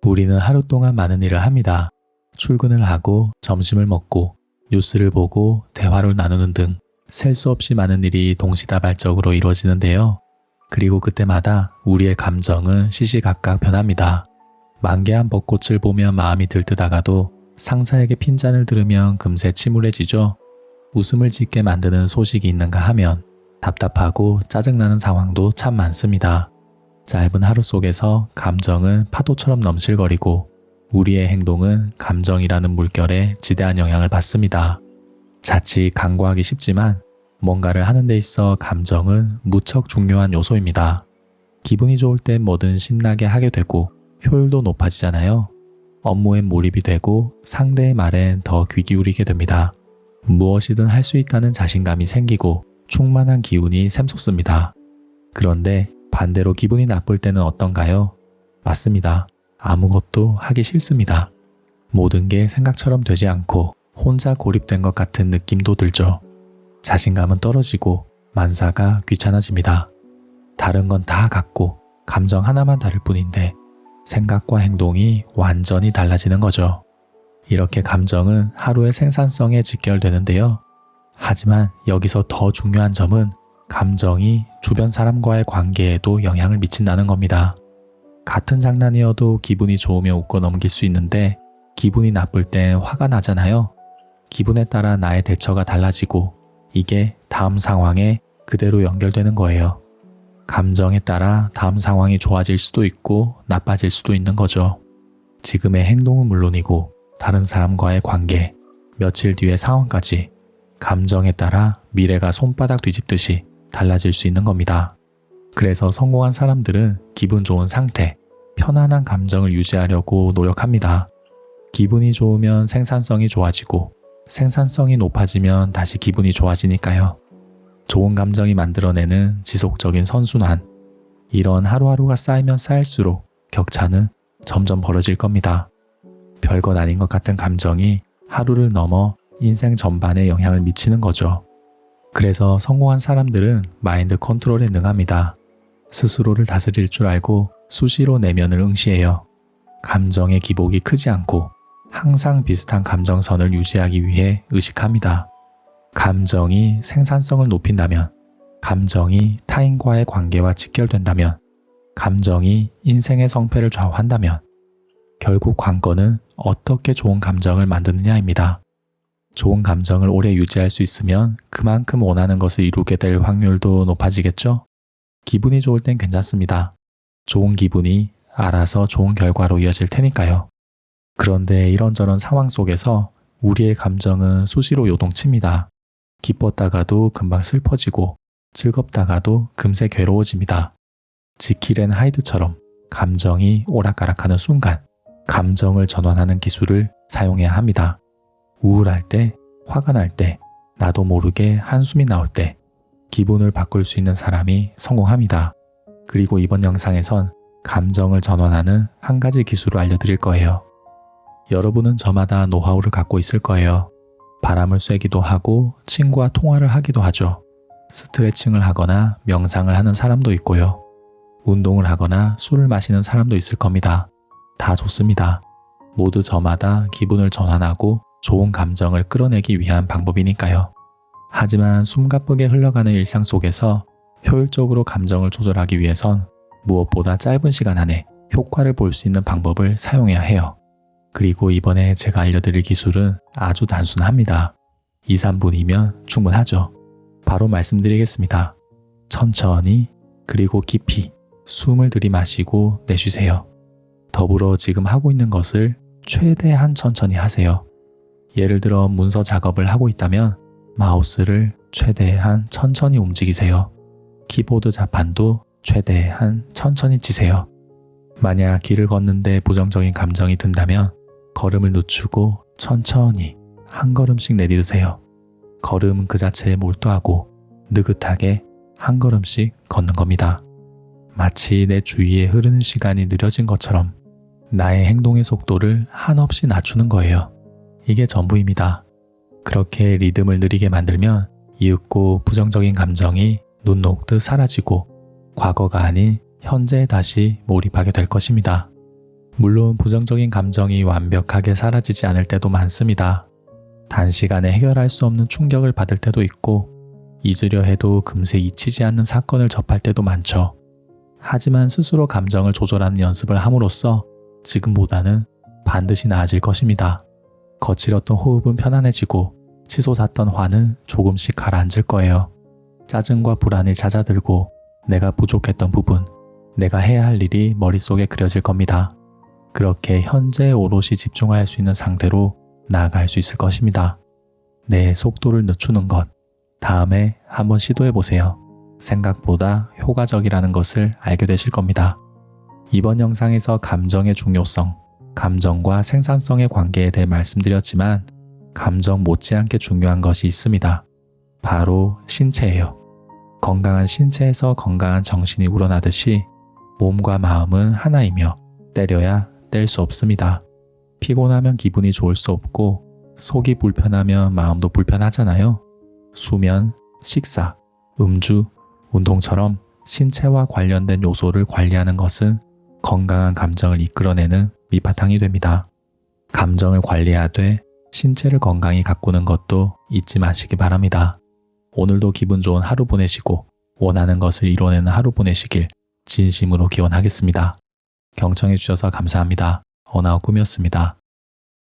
우리는 하루 동안 많은 일을 합니다. 출근을 하고 점심을 먹고 뉴스를 보고 대화를 나누는 등 셀 수 없이 많은 일이 동시다발적으로 이루어지는데요. 그리고 그때마다 우리의 감정은 시시각각 변합니다. 만개한 벚꽃을 보면 마음이 들뜨다가도 상사에게 핀잔을 들으면 금세 침울해지죠. 웃음을 짓게 만드는 소식이 있는가 하면 답답하고 짜증나는 상황도 참 많습니다. 짧은 하루 속에서 감정은 파도처럼 넘실거리고 우리의 행동은 감정이라는 물결에 지대한 영향을 받습니다. 자칫 간과하기 쉽지만 뭔가를 하는 데 있어 감정은 무척 중요한 요소입니다. 기분이 좋을 땐 뭐든 신나게 하게 되고 효율도 높아지잖아요. 업무엔 몰입이 되고 상대의 말엔 더 귀 기울이게 됩니다. 무엇이든 할 수 있다는 자신감이 생기고 충만한 기운이 샘솟습니다. 그런데 반대로 기분이 나쁠 때는 어떤가요? 맞습니다. 아무것도 하기 싫습니다. 모든 게 생각처럼 되지 않고 혼자 고립된 것 같은 느낌도 들죠. 자신감은 떨어지고 만사가 귀찮아집니다. 다른 건 다 같고 감정 하나만 다를 뿐인데 생각과 행동이 완전히 달라지는 거죠. 이렇게 감정은 하루의 생산성에 직결되는데요. 하지만 여기서 더 중요한 점은 감정이 주변 사람과의 관계에도 영향을 미친다는 겁니다. 같은 장난이어도 기분이 좋으면 웃고 넘길 수 있는데 기분이 나쁠 땐 화가 나잖아요. 기분에 따라 나의 대처가 달라지고 이게 다음 상황에 그대로 연결되는 거예요. 감정에 따라 다음 상황이 좋아질 수도 있고 나빠질 수도 있는 거죠. 지금의 행동은 물론이고 다른 사람과의 관계, 며칠 뒤의 상황까지 감정에 따라 미래가 손바닥 뒤집듯이 달라질 수 있는 겁니다. 그래서 성공한 사람들은 기분 좋은 상태, 편안한 감정을 유지하려고 노력합니다. 기분이 좋으면 생산성이 좋아지고 생산성이 높아지면 다시 기분이 좋아지니까요. 좋은 감정이 만들어내는 지속적인 선순환. 이런 하루하루가 쌓이면 쌓일수록 격차는 점점 벌어질 겁니다. 별것 아닌 것 같은 감정이 하루를 넘어 인생 전반에 영향을 미치는 거죠. 그래서 성공한 사람들은 마인드 컨트롤에 능합니다. 스스로를 다스릴 줄 알고 수시로 내면을 응시해요. 감정의 기복이 크지 않고 항상 비슷한 감정선을 유지하기 위해 의식합니다. 감정이 생산성을 높인다면, 감정이 타인과의 관계와 직결된다면, 감정이 인생의 성패를 좌우한다면 결국 관건은 어떻게 좋은 감정을 만드느냐입니다. 좋은 감정을 오래 유지할 수 있으면 그만큼 원하는 것을 이루게 될 확률도 높아지겠죠? 기분이 좋을 땐 괜찮습니다. 좋은 기분이 알아서 좋은 결과로 이어질 테니까요. 그런데 이런저런 상황 속에서 우리의 감정은 수시로 요동칩니다. 기뻤다가도 금방 슬퍼지고 즐겁다가도 금세 괴로워집니다. 지킬 앤 하이드처럼 감정이 오락가락하는 순간 감정을 전환하는 기술을 사용해야 합니다. 우울할 때, 화가 날 때, 나도 모르게 한숨이 나올 때 기분을 바꿀 수 있는 사람이 성공합니다. 그리고 이번 영상에선 감정을 전환하는 한 가지 기술을 알려드릴 거예요. 여러분은 저마다 노하우를 갖고 있을 거예요. 바람을 쐬기도 하고 친구와 통화를 하기도 하죠. 스트레칭을 하거나 명상을 하는 사람도 있고요. 운동을 하거나 술을 마시는 사람도 있을 겁니다. 다 좋습니다. 모두 저마다 기분을 전환하고 좋은 감정을 끌어내기 위한 방법이니까요. 하지만 숨가쁘게 흘러가는 일상 속에서 효율적으로 감정을 조절하기 위해선 무엇보다 짧은 시간 안에 효과를 볼 수 있는 방법을 사용해야 해요. 그리고 이번에 제가 알려드릴 기술은 아주 단순합니다. 2, 3분이면 충분하죠. 바로 말씀드리겠습니다. 천천히 그리고 깊이 숨을 들이마시고 내쉬세요. 더불어 지금 하고 있는 것을 최대한 천천히 하세요. 예를 들어 문서 작업을 하고 있다면 마우스를 최대한 천천히 움직이세요. 키보드 자판도 최대한 천천히 치세요. 만약 길을 걷는데 부정적인 감정이 든다면 걸음을 늦추고 천천히 한 걸음씩 내디디세요. 걸음은 그 자체에 몰두하고 느긋하게 한 걸음씩 걷는 겁니다. 마치 내 주위에 흐르는 시간이 느려진 것처럼 나의 행동의 속도를 한없이 낮추는 거예요. 이게 전부입니다. 그렇게 리듬을 느리게 만들면 이윽고 부정적인 감정이 눈 녹듯 사라지고 과거가 아닌 현재에 다시 몰입하게 될 것입니다. 물론 부정적인 감정이 완벽하게 사라지지 않을 때도 많습니다. 단시간에 해결할 수 없는 충격을 받을 때도 있고 잊으려 해도 금세 잊히지 않는 사건을 접할 때도 많죠. 하지만 스스로 감정을 조절하는 연습을 함으로써 지금보다는 반드시 나아질 것입니다. 거칠었던 호흡은 편안해지고 치솟았던 화는 조금씩 가라앉을 거예요. 짜증과 불안이 잦아들고 내가 부족했던 부분, 내가 해야 할 일이 머릿속에 그려질 겁니다. 그렇게 현재에 오롯이 집중할 수 있는 상태로 나아갈 수 있을 것입니다. 내 속도를 늦추는 것, 다음에 한번 시도해 보세요. 생각보다 효과적이라는 것을 알게 되실 겁니다. 이번 영상에서 감정의 중요성, 감정과 생산성의 관계에 대해 말씀드렸지만 감정 못지않게 중요한 것이 있습니다. 바로 신체예요. 건강한 신체에서 건강한 정신이 우러나듯이 몸과 마음은 하나이며 때려야 뗄 수 없습니다. 피곤하면 기분이 좋을 수 없고 속이 불편하면 마음도 불편하잖아요. 수면, 식사, 음주, 운동처럼 신체와 관련된 요소를 관리하는 것은 건강한 감정을 이끌어내는 밑바탕이 됩니다. 감정을 관리하되 신체를 건강히 가꾸는 것도 잊지 마시기 바랍니다. 오늘도 기분 좋은 하루 보내시고 원하는 것을 이뤄내는 하루 보내시길 진심으로 기원하겠습니다. 경청해 주셔서 감사합니다. 어나우 꿈이었습니다.